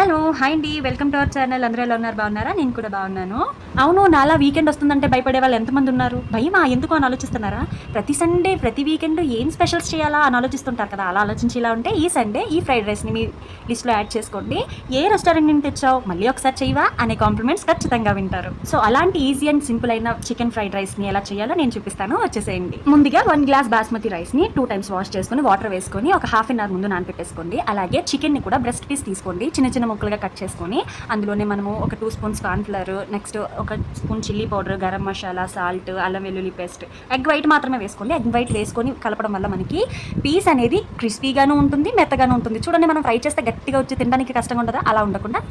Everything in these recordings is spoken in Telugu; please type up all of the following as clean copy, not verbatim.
హలో హాయ్ అండి, వెల్కమ్ టు అవర్ ఛానల్. అందరూ ఎలా ఉన్నారు? బాగున్నారా? నేను కూడా బాగున్నాను. అవును, నాలా వీకెండ్ వస్తుందంటే భయపడే వాళ్ళు ఎంతమంది ఉన్నారు? భయమా ఎందుకు అని ఆలోచిస్తున్నారా? ప్రతి సండే ప్రతి వీకెండ్ ఏం స్పెషల్స్ చేయాలా అని ఆలోచిస్తుంటారు కదా. అలా ఆలోచించేలా ఉంటే ఈ సండే ఈ ఫ్రైడ్ రైస్ని మీ లిస్ట్లో యాడ్ చేసుకోండి. ఏ రెస్టారెంట్ నుంచి తెచ్చావు, మళ్ళీ ఒకసారి చేయవా అనే కాంప్లిమెంట్స్ ఖచ్చితంగా వింటారు. సో అలాంటి ఈజీ అండ్ సింపుల్ అయిన చికెన్ ఫ్రైడ్ రైస్ని ఎలా చేయాలో నేను చూపిస్తాను, వచ్చేసేయండి. ముందుగా 1 గ్లాస్ బాస్మతి రైస్ని 2 టైమ్స్ వాష్ చేసుకుని వాటర్ వేసుకొని ఒక హాఫ్ అన్ అవర్ ముందు నానపెట్టేసుకోండి. అలాగే చికెన్ని కూడా బ్రెస్ట్ పీస్ తీసుకోండి, చిన్న చిన్న ముక్కలుగా కట్ చేసుకొని అందులోనే మనము ఒక 2 స్పూన్స్ కార్న్ఫ్లవర్, నెక్స్ట్ ఒక spoon chilli powder, garam masala, salt, అల్లం వెల్లుల్లి పేస్ట్, ఎగ్ వైట్ మాత్రమే వేసుకోండి. ఎగ్ వైట్ వేసుకొని కలపడం వల్ల మనకి పీస్ అనేది క్రిస్పీగాను ఉంటుంది, మెత్తగాను ఉంటుంది. చూడండి, మనం ఫ్రై చేస్తే గట్టిగా వచ్చి తినడానికి కష్టంగా ఉండదా? అలా ఉండకుండా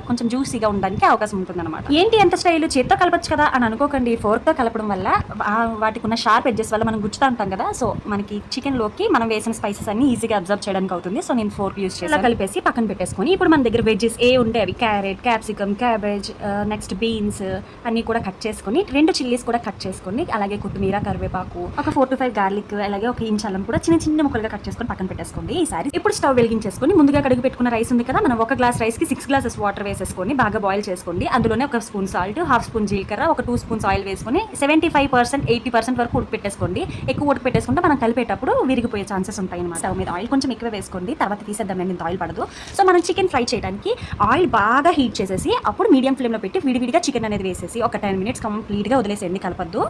కొంచెం జ్యూసీగా ఉండడానికి అవకాశం ఉంటుంది అనమాట. ఏంటి ఎంత స్టైల్, చేత్తో కలపచ్చు కదా అని అనుకోకండి. ఫోర్క్తో కలపడం వల్ల వాటికి ఉన్న షార్ప్ ఎడ్జెస్ వల్ల మనం గుచ్చుతా ఉంటాం కదా, సో మనకి చికెన్లోకి మనం వేసిన స్పైసెస్ అన్ని ఈజీగా అబ్జర్వ్ చేయడానికి అవుతుంది. సో నేను ఫోర్క్ యూస్ చేసి కలిపేసి పక్కన పెట్టేసుకొని ఇప్పుడు మన దగ్గర వెజ్జెస్ ఏ ఉంటే అవి carrot, capsicum, cabbage, next beans అన్నీ కూడా కట్ చేసుకొని 2 చిల్లీస్ కూడా కట్ చేసుకోండి. అలాగే కొత్తిమీర, కరివేపాకు, ఒక 4 to 5 గార్లిక్, అలాగే ఒక ఇంచ్ అల్లం కూడా చిన్న చిన్న ముక్కలుగా కట్ చేసుకొని పక్కన పెట్టేసుకోండి. ఈసారి ఇప్పుడు స్టవ్ వెలిగించేసుకొని ముందుగా కడుగు పెట్టుకున్న రైస్ ఉంది కదా, మనం 1 గ్లాస్ రైస్కి 6 గ్లాసెస్ వాటర్ వేసేసుకొని బాగా బాయిల్ చేసుకోండి. అందులోనే 1 స్పూన్ సాల్ట్, హాఫ్ స్పూన్ జీలకర్ర, ఒక 2 స్పూన్స్ ఆయిల్ వేసుకొని 75% 80% వరకు ఉడకపెట్టేసుకోండి. ఎక్కువ ఉడకపెట్టేసుకుంటే మనం కలిపేటప్పుడు విరిగిపోయే ఛాన్సెస్ ఉంటాయి అన్నమాట. స్టవ్ మీద ఆయిల్ కొంచెం ఎక్కువ వేసుకోండి, తర్వాత తీసేద్దాం, ఇంత ఆయిల్ పడదు. సో మనం చికెన్ ఫ్రై చేయడానికి ఆయిల్ బాగా హీట్ చేసేసి అప్పుడు మీడియం ఫ్లేమ్లో పెట్టి విడివిడిగా చికెన్ అనేది వేసేసి ఒక 10 minutes కంప్లీట్గా వదిలేసేయండి, కలపద్దు.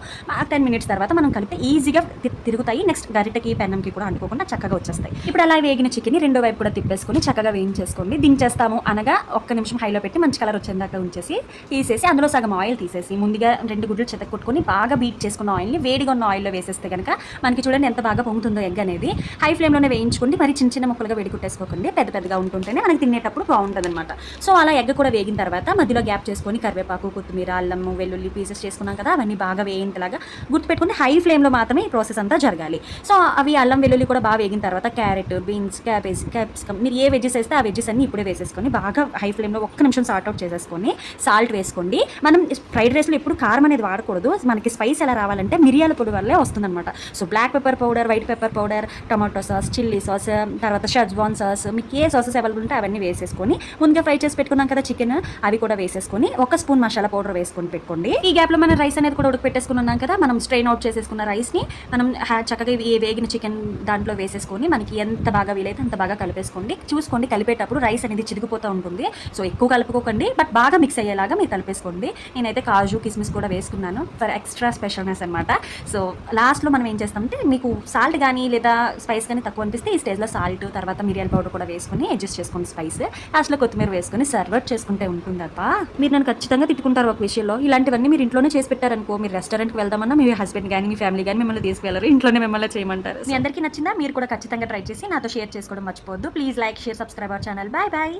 10 minutes తర్వాత మనం కలిపితే ఈజీగా తిరుగుతాయి. నెక్స్ట్ గరిటకి పెన్నంకి కూడా అంటుకోకుండా చక్కగా వచ్చేస్తాయి. ఇప్పుడు అలా వేగిన చికెన్ రెండో వైపు కూడా తిప్పేసుకొని చక్కగా వేయించేసుకోండి. దించేస్తాము అనగా 1 నిమిషం హైలో పెట్టి మంచి కలర్ వచ్చేదాకా ఉంచేసి తీసేసి అందులో సగం ఆయిల్ తీసేసి ముందుగా 2 గుడ్లు చెతకొట్టుకొని బాగా బీట్ చేసుకున్న ఆయిల్ని వేడిగా ఉన్న ఆయిల్లో వేసేస్తే కనుక మనకి చూడండి ఎంత బాగా పొంగుతుందో ఎగ్ అనేది. హై ఫ్లేమ్లోనే వేయించుకోండి, మరి చిన్న చిన్న ముక్కలుగా వేడికొట్టేసుకోకండి. పెద్ద పెద్దగా ఉంటుంటేనే మనకి తినేటప్పుడు బాగుంటుంది అనమాట. సో అలా ఎగ్ కూడా వేగిన తర్వాత మధ్యలో గ్యాప్ చేసుకొని కరివేపాకు, కొత్తిమీర, అల్లం వెల్లుల్లి పీసెస్ చేసుకున్నాం కదా, అవన్నీ బాగా వేయింతలాగా గుర్తుపెట్టుకుని హై ఫ్లేమ్లో మాత్రమే ఈ ప్రాసెస్ అంతా జరగాలి. సో అవి అల్లం వెల్లుల్లి కూడా బాగా వేగిన తర్వాత క్యారెట్, బీన్స్, క్యాబేజ్, క్యాప్సికమ్ మీరు ఏ వెజ్జెస్ వేస్తే ఆ వెజ్జెస్ అన్ని ఇప్పుడే వేసేసుకొని బాగా హై ఫ్లేమ్లో 1 నిమిషం సార్ట్అవుట్ చేసేసుకొని సాల్ట్ వేసుకోండి. మనం ఫ్రైడ్ రైస్లో ఎప్పుడు కారం అనేది వాడకూడదు. మనకి స్పైస్ ఎలా రావాలంటే మిరియాల పొడి వల్లే వస్తుందన్నమాట. So black pepper powder, white pepper powder, tomato sauce, chilli sauce, తర్వాత షెజ్వాన్ సాస్, మీకు ఏ సాసెస్ అవైలబుల్ ఉంటే అవన్నీ వేసేసుకొని ముందుగా ఫ్రై చేసి పెట్టుకున్నాం కదా చికెన్, అవి కూడా వేసేసుకొని 1 స్పూన్ మసాలా పౌడర్ వేసుకొని పెట్టుకోండి. ఈ గ్యాప్లో మనం రైస్ అనేది కూడా ఉడకపెట్టేసుకున్నాం కదా, మనం స్ట్రెయిన్ అవుట్ చేసేసుకున్న రైస్ని మనం చక్కగా ఈ వేగిన చికెన్ దాంట్లో వేసేసుకొని మనకి ఎంత బాగా వీలైతే అంత బాగా కలిపేసుకోండి. చూసుకోండి, కలిపేటప్పుడు రైస్ అనేది చిరిగిపోతూ ఉంటుంది. సో ఎక్కువ కలుపుకోకండి, బట్ బాగా మిక్స్ అయ్యేలాగా మీరు కలిపేసుకోండి. నేనైతే కాజు, కిస్మిస్ కూడా వేసుకున్నాను ఫర్ ఎక్స్ట్రా స్పెషల్నెస్ అనమాట. సో లాస్ట్లో మనం ఏం చేస్తామంటే మీకు సాల్ట్ కానీ లేదా స్పైస్ కానీ తక్కువ అనిపిస్తే ఈ స్టేజ్లో సాల్ట్, తర్వాత మిరియాల పౌడర్ కూడా వేసుకొని అడ్జస్ట్ చేసుకోండి స్పైస్. లాస్ట్లో కొత్తిమీర వేసుకొని సర్వ్ చేసుకుంటే ఉంటుంది తప్ప మీరు నన్ను ఖచ్చితంగా తిట్టుకుంటారు ఒక విషయంలో. ఇలాంటివన్నీ మీరు ఇంట్లోనే చేసి పెట్టారనుకో, మీరు రెస్టారెంట్కి వెళ్దామన్నా మీ హస్బెండ్ కానీ మీ ఫ్యామిలీ కానీ మిమ్మల్ని తీసుకెళ్లరు, ఇంట్లోనే మిమ్మల్ని చేయమంటారు. మీ అందరికీ నచ్చిందా? మీరు కూడా ఖచ్చితంగా ట్రై చేసి నాతో షేర్ చేసుకోవడం మర్చిపోవద్దు. Please like, share, subscribe our channel. Bye bye.